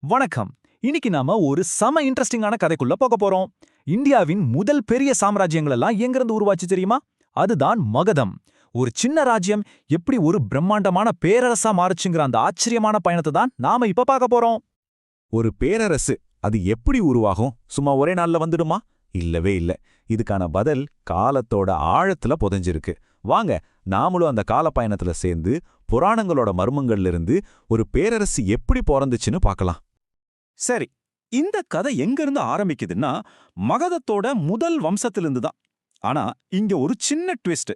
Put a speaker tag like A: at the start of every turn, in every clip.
A: வணக்கம். இன்னைக்கு நாம ஒரு செம இன்ட்ரெஸ்டிங்கான கதைக்குள்ள போக போறோம். இந்தியாவின் முதல் பெரிய சாம்ராஜ்யங்கள் எல்லாம் எங்கிருந்து உருவாச்சு தெரியுமா? அதுதான் மகதம். ஒரு சின்ன ராஜ்யம் எப்படி ஒரு பிரம்மாண்டமான பேரரசா மாறுச்சுங்கிற அந்த ஆச்சரியமான பயணத்தை தான் நாம இப்ப பார்க்க போறோம்.
B: ஒரு பேரரசு அது எப்படி உருவாகும்? சும்மா ஒரே நாள்ல வந்துடுமா? இல்லவே இல்ல. இதுக்கான பதில் காலத்தோட ஆழத்துல புதைஞ்சிருக்கு. வாங்க, நாமளும் அந்த கால பயணத்துல சேர்ந்து புராணங்களோட மர்மங்கள்ல இருந்து ஒரு பேரரசு எப்படி பிறந்துச்சுன்னு பார்க்கலாம்.
A: சரி, இந்த கதை எங்கிருந்து ஆரம்பிக்குதுன்னா மகதத்தோட முதல் வம்சத்திலிருந்து தான். ஆனா இங்க ஒரு சின்ன ட்விஸ்ட்.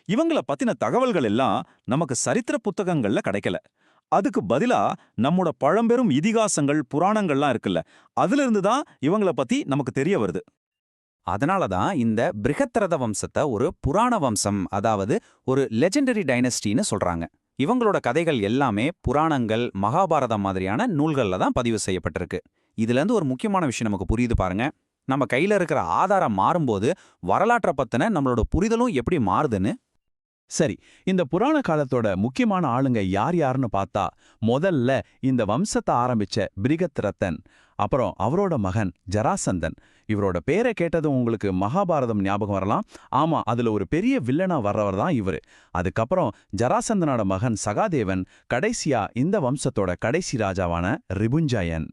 A: இவங்கள பத்தின தகவல்கள் எல்லாம் நமக்கு சரித்திர புத்தகங்கள்ல கிடைக்கல. அதுக்கு பதிலா நம்மோட பழம்பெரும் இதிகாசங்கள் புராணங்கள்லாம் இருக்குல்ல, அதுல இருந்து தான் இவங்கள பத்தி நமக்கு தெரிய வருது.
C: அதனால தான் இந்த பிருகத்ரத வம்சத்தை ஒரு புராண வம்சம், அதாவது ஒரு லெஜெண்டரி டைனஸ்டின்னு சொல்றாங்க. இவங்களோட கதைகள் எல்லாமே புராணங்கள், மகாபாரதம் மாதிரியான நூல்கள்ல தான் பதிவு செய்யப்பட்டிருக்கு. இதுல இருந்து ஒரு முக்கியமான விஷயம் நமக்கு புரியுது பாருங்க. நம்ம கையில இருக்கிற ஆதாரம் மாறும்போது வரலாற்றை பத்தின நம்மளோட புரிதலும் எப்படி மாறுதுன்னு.
B: சரி, இந்த புராண காலத்தோட முக்கியமான ஆளுங்க யார் யாருன்னு பார்த்தா, முதல்ல இந்த வம்சத்தை ஆரம்பிச்ச பிரிகத்ரதன், அப்புறம் அவரோட மகன் ஜராசந்தன். இவரோட பேரை கேட்டதும் உங்களுக்கு மகாபாரதம் ஞாபகம் வரலாம். ஆமா, அதுல ஒரு பெரிய வில்லனா வர்றவர் தான் இவரு. அதுக்கப்புறம் ஜராசந்தனோட மகன் சகாதேவன், கடைசியா இந்த வம்சத்தோட கடைசி ராஜாவான ரிபுஞ்சயன்.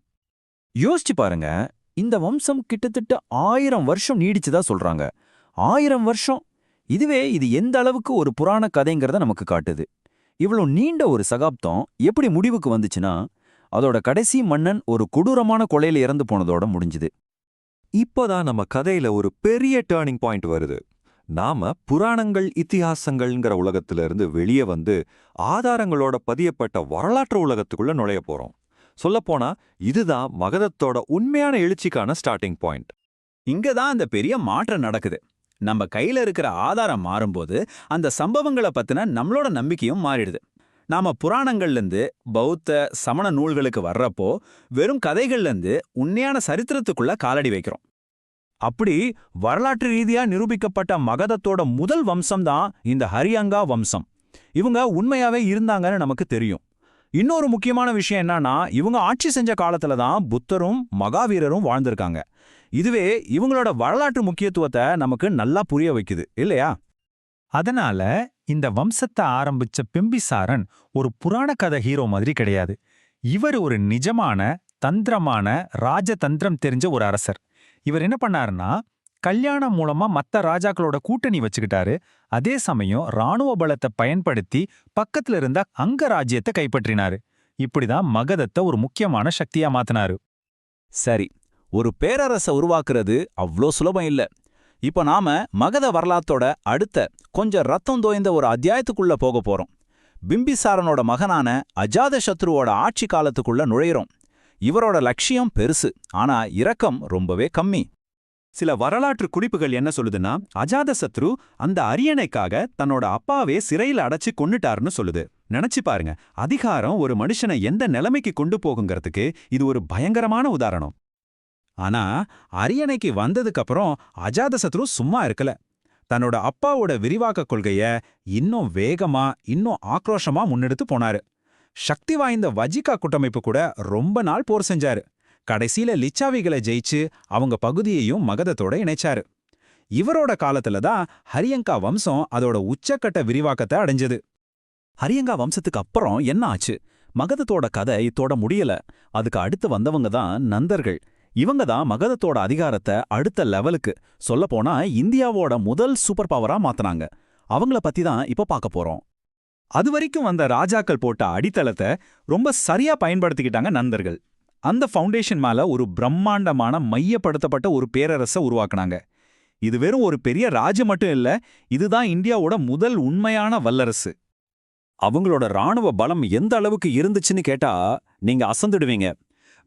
A: யோசிச்சு பாருங்க, இந்த வம்சம் கிட்டத்தட்ட 1000 வருஷம் நீடிச்சுதா சொல்றாங்க. 1000 வருஷம்! இதுவே இது எந்த அளவுக்கு ஒரு புராண கதைங்கிறத நமக்கு காட்டுது. இவ்வளவு நீண்ட ஒரு சகாப்தம் எப்படி முடிவுக்கு வந்துச்சுன்னா, அதோட கடைசி மன்னன் ஒரு கொடூரமான கொலையில இறந்து போனதோட முடிஞ்சுது.
D: இப்போதான் நம்ம கதையில ஒரு பெரிய டேர்னிங் பாயிண்ட் வருது. நாம புராணங்கள், இத்திஹாசங்கள்ங்கிற உலகத்துல இருந்து வெளியே வந்து ஆதாரங்களோட பதியப்பட்ட வரலாற்று உலகத்துக்குள்ள நுழைய போறோம். சொல்லப்போனா இதுதான் மகதத்தோட உண்மையான எழுச்சிக்கான ஸ்டார்டிங் பாயிண்ட்.
A: இங்க தான் அந்த பெரிய மாற்றம் நடக்குது. நம்ம கையில இருக்கிற ஆதாரம் மாறும்போது அந்த சம்பவங்களை பத்தின நம்மளோட நம்பிக்கையும் மாறிடுது. நாம புராணங்கள்ல இருந்து பௌத்த, சமண நூல்களுக்கு வர்றப்போ வெறும் கதைகள்ல இருந்து உண்மையான சரித்திரத்துக்குள்ள காலடி வைக்கிறோம். அப்படி வரலாற்று ரீதியா நிரூபிக்கப்பட்ட மகதத்தோட முதல் வம்சம் தான் இந்த ஹரியங்கா வம்சம். இவங்க உண்மையாவே இருந்தாங்கன்னு நமக்கு தெரியும். இன்னொரு முக்கியமான விஷயம் என்னன்னா, இவங்க ஆட்சி செஞ்ச காலத்துல தான் புத்தரும் மகாவீரரும் வாழ்ந்திருக்காங்க. இதுவே இவங்களோட வரலாற்று முக்கியத்துவத்தை நமக்கு நல்லா புரிய வைக்குது இல்லையா? அதனால இந்த வம்சத்தை ஆரம்பிச்ச பிம்பிசாரன் ஒரு புராண கதை ஹீரோ மாதிரி கிடையாது. இவர் ஒரு நிஜமான, தந்திரமான, ராஜதந்திரம் தெரிஞ்ச ஒரு அரசர். இவர் என்ன பண்ணாருன்னா, கல்யாணம் மூலமா மத்த ராஜாக்களோட கூட்டணி வச்சுக்கிட்டாரு. அதே சமயம் ராணுவ பலத்தை பயன்படுத்தி பக்கத்துல இருந்த அங்க ராஜ்யத்தை கைப்பற்றினாரு. இப்படிதான் மகதத்தை ஒரு முக்கியமான சக்தியா மாத்தினாரு.
C: சரி, ஒரு பேரரசை உருவாக்குறது அவ்ளோ சுலபம் இல்ல. இப்ப நாம மகத வரலாற்றோட அடுத்த கொஞ்சம் ரத்தம் தோய்ந்த ஒரு அத்தியாயத்துக்குள்ள போக போறோம். பிம்பிசாரனோட மகனான அஜாதசத்ருவோட ஆட்சி காலத்துக்குள்ள நுழையிறோம். இவரோட லட்சியம் பெருசு, ஆனா இரக்கம் ரொம்பவே கம்மி.
A: சில வரலாற்று குறிப்புகள் என்ன சொல்லுதுன்னா, அஜாதசத்ரு அந்த அரியணைக்காக தன்னோட அப்பாவே சிறையில அடைச்சு கொன்னுட்டாருன்னு சொல்லுது. நினைச்சு பாருங்க, அதிகாரம் ஒரு மனுஷனை எந்த நிலைமைக்கு கொண்டு போகுங்கிறதுக்கு இது ஒரு பயங்கரமான உதாரணம். ஆனா அரியணைக்கு வந்ததுக்கு அப்புறம் அஜாதசத்ரு சும்மா இருக்கல. தன்னோட அப்பாவோட விரிவாக்க கொள்கைய இன்னும் வேகமா, இன்னும் ஆக்ரோஷமா முன்னெடுத்து போனாரு. சக்தி வாய்ந்த வஜிகா கூட்டமைப்பு கூட ரொம்ப நாள் போர் செஞ்சாரு. கடைசியில லிச்சாவிகளை ஜெயிச்சு அவங்க பகுதியையும் மகதத்தோட இணைச்சாரு. இவரோட காலத்துல தான் ஹரியங்கா வம்சம் அதோட உச்சக்கட்ட விரிவாக்கத்தை அடைஞ்சது.
C: ஹரியங்கா வம்சத்துக்கு அப்புறம் என்ன ஆச்சு? மகதத்தோட கதை இதோட முடியல. அதுக்கு அடுத்து வந்தவங்க தான் நந்தர்கள். இவங்க தான் மகதத்தோட அதிகாரத்தை அடுத்த லெவலுக்கு, சொல்லப்போனா இந்தியாவோட முதல் சூப்பர் பவரா மாத்தினாங்க. அவங்கள பத்தி தான் இப்ப பார்க்க போறோம்.
A: அது வரைக்கும் வந்த ராஜாக்கள் போட்ட அடித்தளத்தை ரொம்ப சரியா பயன்படுத்திக்கிட்டாங்க நந்தர்கள். அந்த ஃபவுண்டேஷன் மேல ஒரு பிரம்மாண்டமான மையப்படுத்தப்பட்ட ஒரு பேரரசை உருவாக்குனாங்க. இது வெறும் ஒரு பெரிய ராஜ்யம் மட்டும் இல்ல, இதுதான் இந்தியாவோட முதல் உண்மையான வல்லரசு.
C: அவங்களோட ராணுவ பலம் எந்த அளவுக்கு இருந்துச்சுன்னு கேட்டா நீங்க அசந்துடுவீங்க.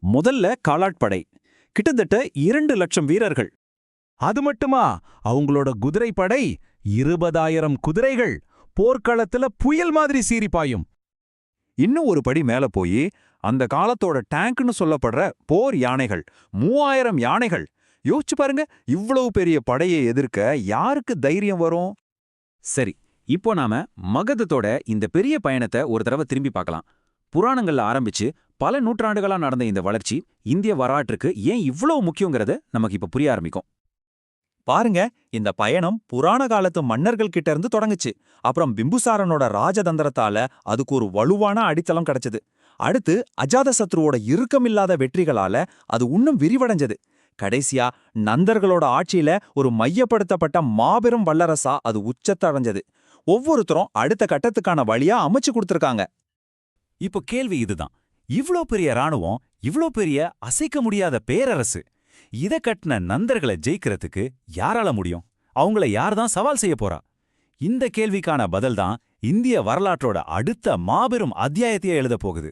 C: முதல்ல காலாட்படை, கிட்டத்தட்ட 2 லட்சம் வீரர்கள்.
B: அது மட்டுமா, அவங்களோட குதிரை படை 20,000 குதிரைகள், போர்க்களத்துல புயல் மாதிரி சீறி பாயும்.
D: இன்னும் ஒரு படி மேல போய் அந்த காலத்தோட டேங்க்னு சொல்லப்படுற போர் யானைகள், 3000 யானைகள். யோசிச்சு பாருங்க, இவ்வளவு பெரிய படையை எதிர்க்க யாருக்கு தைரியம் வரும்?
C: சரி, இப்போ நாம மகதத்தோட இந்த பெரிய பயணத்தை ஒரு தடவை திரும்பி பார்க்கலாம். புராணங்கள்ல ஆரம்பிச்சு
A: பல நூற்றாண்டுகளா நடந்த இந்த வளர்ச்சி இந்திய வரலாற்றுக்கு ஏன் இவ்வளவு முக்கியங்கிறது நமக்கு இப்ப புரிய ஆரம்பிக்கும்.
C: பாருங்க, இந்த பயணம் புராண காலத்து மன்னர்கள் கிட்ட இருந்து தொடங்குச்சு. அப்புறம் பிம்புசாரனோட ராஜதந்திரத்தால அதுக்கு ஒரு வலுவான அடித்தளம் கிடைச்சது. அடுத்து அஜாதசத்ருவோட இறுக்கமில்லாத வெற்றிகளால அது இன்னும் விரிவடைஞ்சது. கடைசியா நந்தர்களோட ஆட்சியில ஒரு மையப்படுத்தப்பட்ட மாபெரும் வல்லரசா அது உச்சத்தை அடைஞ்சது. ஒவ்வொருத்தரும் அடுத்த கட்டத்துக்கான வழியா அமைச்சு கொடுத்திருக்காங்க.
A: இப்போ கேள்வி இதுதான், இவ்ளோ பெரிய ராணுவம், இவ்ளோ பெரிய அசைக்க முடியாத பேரரசு, இத கட்டின நந்தர்களை ஜெயிக்கிறதுக்கு யாரால முடியும்? அவங்கள யார்தான் சவால் செய்ய போறா? இந்த கேள்விக்கான பதில்தான் இந்திய வரலாற்றோட அடுத்த மாபெரும் அத்தியாயத்தையே எழுதப் போகுது.